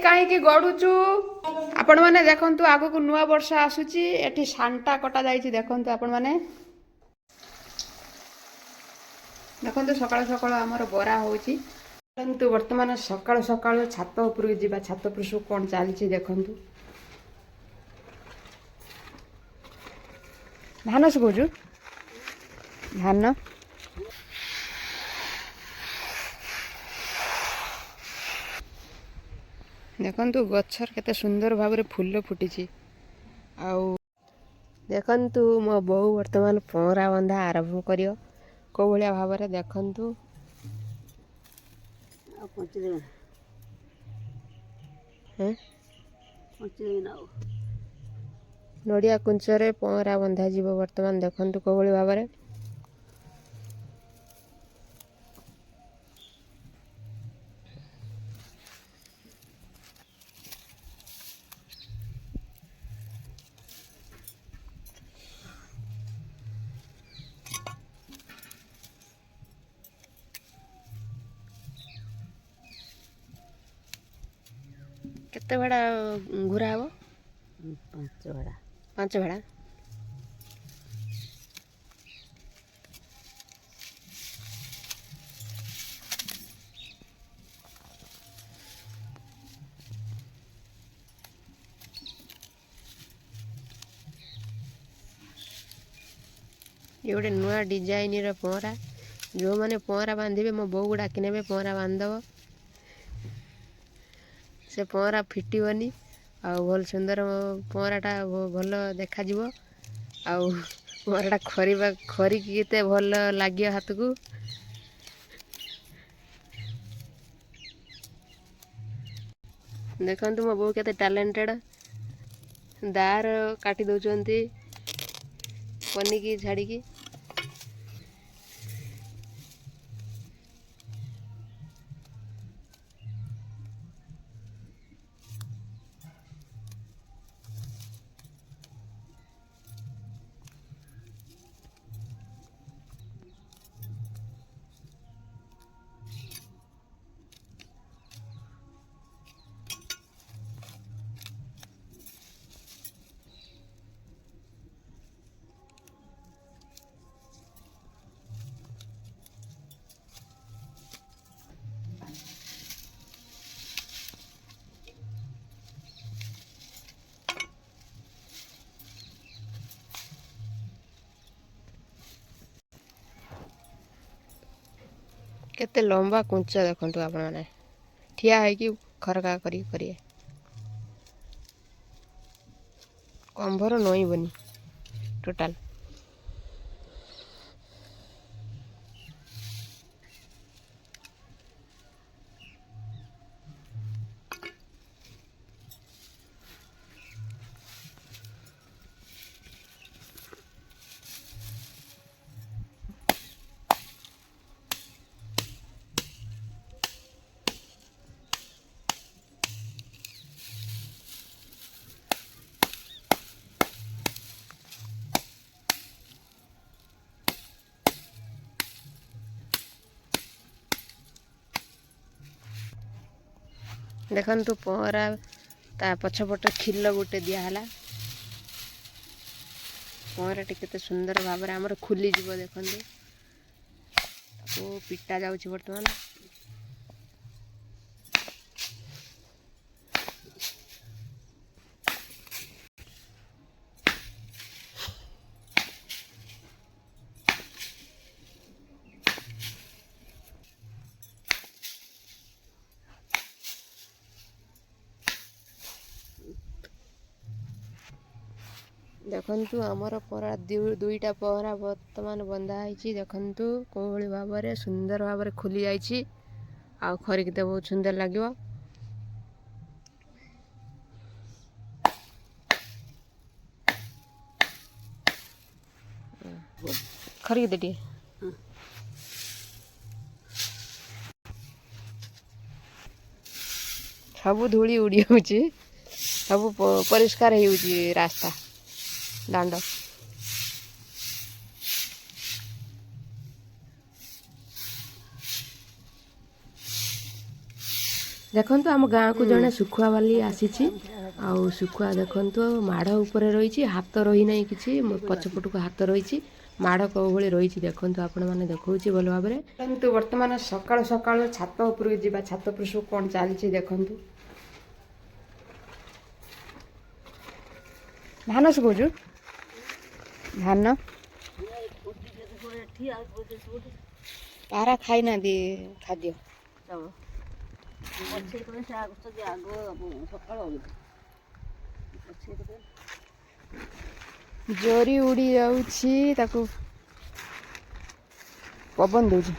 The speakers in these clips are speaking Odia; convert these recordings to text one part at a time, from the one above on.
कहीं गड़ुचु आपण मैंने देखु आग को नुआ वर्षा आसूची एटी सांटा कटा जाइए देखु आपण मैंने देखो सकाल सकाल आमर बरा होची परंतु वर्तमान सकाल सकाल छात उपर जावा छात उपर सब कौन चलती देखु धान सुखुचु धान देखु गचर केते सुंदर भाव में फूल फुटी आउ देखु मो बो वर्तमान पहरा बंधा आरंभ करियो को भाया भाव में देखु नड़िया कुंचरे पहरा बंधा जीव वर्तमान देखु को भाव में केते भाड़ा घुरा हम 5 भाड़ा 5 भाड़ा ये गोटे नुआ डिजाइन पहरा जो मैंने पहरा बांधे मो बो डाकी ने पहरा बांधव से पहरा फिटबनी आल सुंदर पहराटा भल देखा पहराटा खरी केते भल लगे हाथ को देखु मो बो केते टैलेंटेड दार काटी दौरान पनिकी छाड़ी केते लंबा कुंचा देखु आप ठिया है खरका करिए कंभर नईबनी टोटाल देखु पहरा ता पछपटे खिल गोटे दिहला पहरा टी सुंदर भाव में आमर खुली जीव देखु पिटा जाऊँगी बर्तमान देखु आमर पहरा दुईटा पहरा वर्तमान बंधा है देखु कौ भाव में सुंदर भाव में खुली जाइए आ खरिकते बहुत सुंदर लगे खरिक दे सब धूली उड़ी होची सब परिष्कार हो रास्ता दांड ଦେଖନ୍ତୁ ଆମ ଗାଁକୁ ଜଣେ ଶୁଖୁଆ ବାଲି ଆସିଛି। ଆଉ ଶୁଖୁଆ ଦେଖନ୍ତୁ ମାଡ଼ ଉପରେ ରହିଛି, ହାତ ରହିନାହିଁ କିଛି, ପଛପଟକୁ ହାତ ରହିଛି, ମାଡ଼ କୋଉ ଭଳି ରହିଛି ଦେଖନ୍ତୁ ଆପଣମାନେ ଦେଖଉଛି ଭଲ ଭାବରେ। କିନ୍ତୁ ବର୍ତ୍ତମାନ ସକାଳୁ ସକାଳୁ ଛାତ ଉପରକୁ ଯିବା, ଛାତ ଉପରେ ସବୁ କ'ଣ ଚାଲିଛି ଦେଖନ୍ତୁ। ଧାନ ଶୁଖଉଛୁ, ଧାନ ପାରା ଖାଇନାହାନ୍ତି ଖାଦ୍ୟ। ଜରି ଉଡ଼ି ଯାଉଛି, ତାକୁ ପବନ ଦଉଛି।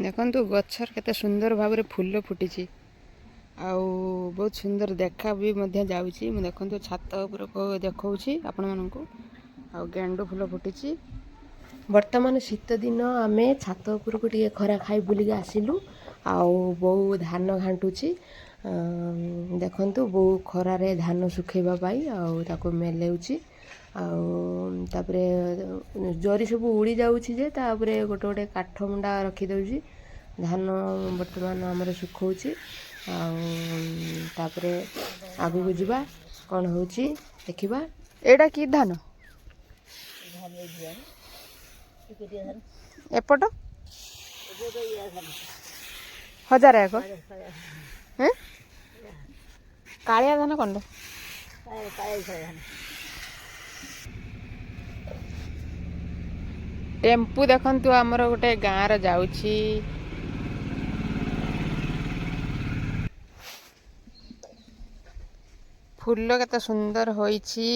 ଦେଖନ୍ତୁ ଗଛର କେତେ ସୁନ୍ଦର ଭାବରେ ଫୁଲ ଫୁଟିଛି, ଆଉ ବହୁତ ସୁନ୍ଦର ଦେଖା ବି ମଧ୍ୟ ଯାଉଛି। ମୁଁ ଦେଖନ୍ତୁ ଛାତ ଉପରକୁ ଦେଖାଉଛି ଆପଣମାନଙ୍କୁ, ଆଉ ଗେଣ୍ଡୁ ଫୁଲ ଫୁଟିଛି। ବର୍ତ୍ତମାନ ଶୀତ ଦିନ ଆମେ ଛାତ ଉପରକୁ ଟିକେ ଖରା ଖାଇ ବୁଲିକି ଆସିଲୁ। ଆଉ ବୋଉ ଧାନ ଘାଣ୍ଟୁଛି, ଦେଖନ୍ତୁ ବୋଉ ଖରାରେ ଧାନ ଶୁଖେଇବା ପାଇଁ ଆଉ ତାକୁ ମେଲେଉଛି। ଆଉ ତାପରେ ଜରି ସବୁ ଉଡ଼ି ଯାଉଛି ଯେ ତାପରେ ଗୋଟେ ଗୋଟେ କାଠ ମୁଣ୍ଡା ରଖିଦେଉଛି। ଧାନ ବର୍ତ୍ତମାନ ଆମର ଶୁଖଉଛି, ଆଉ ତାପରେ ଆଗକୁ ଯିବା କ'ଣ ହେଉଛି ଦେଖିବା। ଏଇଟା କି ଧାନ? ଏପଟ 1001 କାଳିଆ ଧାନ କ'ଣ? ଟେମ୍ପୁ ଦେଖନ୍ତୁ ଆମର ଗୋଟେ ଗାଁରେ ଯାଉଛି। ଫୁଲ କେତେ ସୁନ୍ଦର ହୋଇଛି।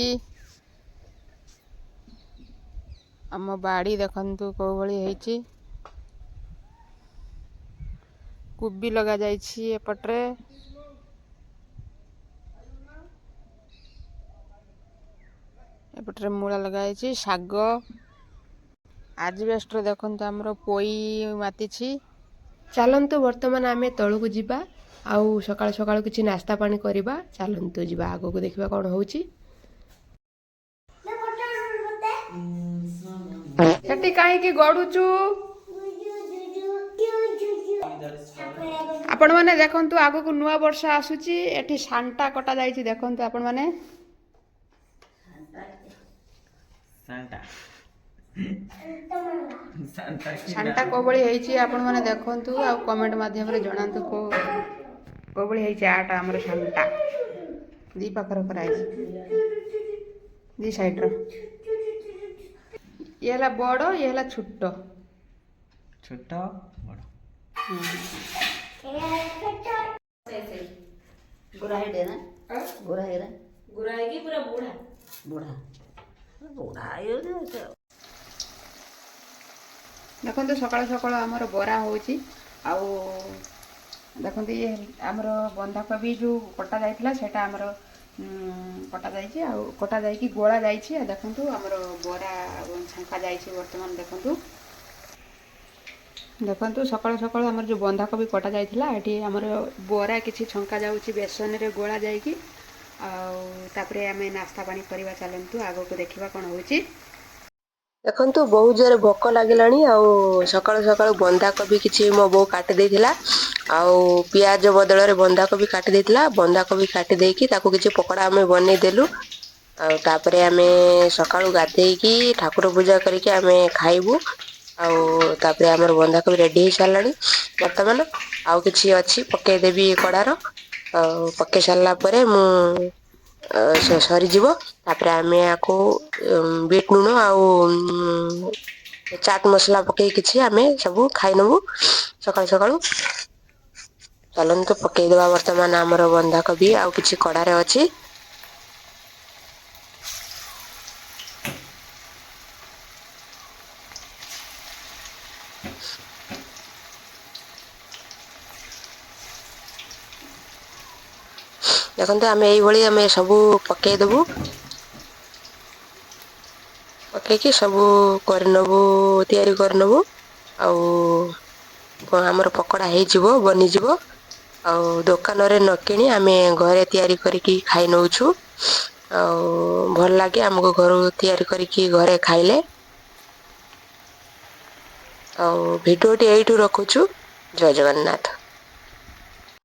ଆମ ବାଡ଼ି ଦେଖନ୍ତୁ କୋଉ ଭଳି ହେଇଛି। କୋବି ଲଗାଯାଇଛି ଏପଟରେ। ଏପଟରେ ମୂଳା ଲଗାଯାଇଛି, ଶାଗ। ଆଜବେଷ୍ଟରେ ଦେଖନ୍ତୁ ଆମର ପୋଇ ମାତିଛି। ଚାଲନ୍ତୁ ବର୍ତ୍ତମାନ ଆମେ ତଳକୁ ଯିବା, ଆଉ ସକାଳୁ ସକାଳୁ କିଛି ନାସ୍ତା ପାଣି କରିବା। ଚାଲନ୍ତୁ ଯିବା ଆଗକୁ ଦେଖିବା କ'ଣ ହେଉଛି। ସେଠି କାହିଁକି ଗଡ଼ୁଛୁ? ଆପଣମାନେ ଦେଖନ୍ତୁ ଆଗକୁ ନୂଆ ବର୍ଷ ଆସୁଛି, ଏଠି ସାଣ୍ଟା କଟା ଯାଇଛି ଦେଖନ୍ତୁ ଆପଣମାନେ। ସାଣ୍ଟା କୋଉ ଭଳି ହେଇଛି ଆପଣମାନେ ଦେଖନ୍ତୁ, ଆଉ କମେଣ୍ଟ ମାଧ୍ୟମରେ ଜଣାନ୍ତୁ କୋଉ ଭଳି ହେଇଛି ଆଟା ଆମର ସାଣ୍ଟା। ଦି ପାଖରେ କରାହେଇଛି, ଦି ସାଇଡ୍ର। ଇଏ ହେଲା ବଡ଼, ଇଏ ହେଲା ଛୋଟ। ଛୋଟ ବଡ଼। ଗୋରା ହେଇଟେ ନା, ଗୋରା ହେଇକି ପୁରା ବୁଢ଼ା ବୁଢ଼ା ବୁଢ଼ା ହେଇଯାଉଛି। ଦେଖନ୍ତୁ ସକାଳୁ ସକାଳୁ ଆମର ବରା ହେଉଛି। ଆଉ ଦେଖନ୍ତୁ ଇଏ ଆମର ବନ୍ଧାକୋବି ଯେଉଁ କଟା ଯାଇଥିଲା ସେଇଟା ଆମର କଟା ଯାଇଛି, ଆଉ କଟା ଯାଇକି ଗୋଳା ଯାଇଛି। ଆଉ ଦେଖନ୍ତୁ ଆମର ବରା ଛଙ୍କା ଯାଇଛି ବର୍ତ୍ତମାନ। ଦେଖନ୍ତୁ ସକାଳୁ ସକାଳୁ ଆମର ଯେଉଁ ବନ୍ଧାକୋବି କଟା ଯାଇଥିଲା, ଏଠି ଆମର ବରା କିଛି ଛଙ୍କା ଯାଉଛି ବେସନରେ ଗୋଳା ଯାଇକି। ଆଉ ତାପରେ ଆମେ ନାସ୍ତା ପାଣି କରିବା। ଚାଲନ୍ତୁ ଆଗକୁ ଦେଖିବା କ'ଣ ହେଉଛି। ଦେଖନ୍ତୁ ବହୁତ ଜୋରେ ଭୋକ ଲାଗିଲାଣି, ଆଉ ସକାଳୁ ସକାଳୁ ବନ୍ଧାକୋବି କିଛି ମୋ ବୋଉ କାଟି ଦେଇଥିଲା, ଆଉ ପିଆଜ ବଦଳରେ ବନ୍ଧାକୋବି କାଟି ଦେଇଥିଲା। ବନ୍ଧାକୋବି କାଟି ଦେଇକି ତାକୁ କିଛି ପକୋଡ଼ା ଆମେ ବନେଇଦେଲୁ। ଆଉ ତାପରେ ଆମେ ସକାଳୁ ଗାଧେଇକି ଠାକୁର ପୂଜା କରିକି ଆମେ ଖାଇବୁ। ଆଉ ତାପରେ ଆମର ବନ୍ଧାକୋବି ରେଡି ହେଇସାରିଲାଣି ବର୍ତ୍ତମାନ। ଆଉ କିଛି ଅଛି ପକେଇଦେବି କଡ଼ାର, ଆଉ ପକେଇ ସାରିଲା ପରେ ମୁଁ ସରିଯିବ। ତାପରେ ଆମେ ଆକୁ ବିଟ୍ ଲୁଣ ଆଉ ଚାଟ୍ ମସଲା ପକେଇ କିଛି ଆମେ ସବୁ ଖାଇନେବୁ ସକାଳୁ ସକାଳୁ। ଚାଲନ୍ତୁ ପକେଇଦେବା ବର୍ତ୍ତମାନ ଆମର ବନ୍ଧାକୋବି ଆଉ କିଛି କଡ଼ାରେ ଅଛି। ଦେଖନ୍ତୁ ଆମେ ଏଇଭଳି ଆମେ ସବୁ ପକେଇଦେବୁ, ପକେଇକି ସବୁ କରିନେବୁ, ତିଆରି କରିନେବୁ। ଆଉ ଆମର ପକୋଡ଼ା ହେଇଯିବ, ବନିଯିବ। ଆଉ ଦୋକାନରେ ନ କିଣି ଆମେ ଘରେ ତିଆରି କରିକି ଖାଇ ନଉଛୁ। ଆଉ ଭଲ ଲାଗେ ଆମକୁ ଘରୁ ତିଆରି କରିକି ଘରେ ଖାଇଲେ। ଆଉ ଭିଡିଓଟି ଏଇଠୁ ରଖୁଛୁ, ଜୟ ଜଗନ୍ନାଥ।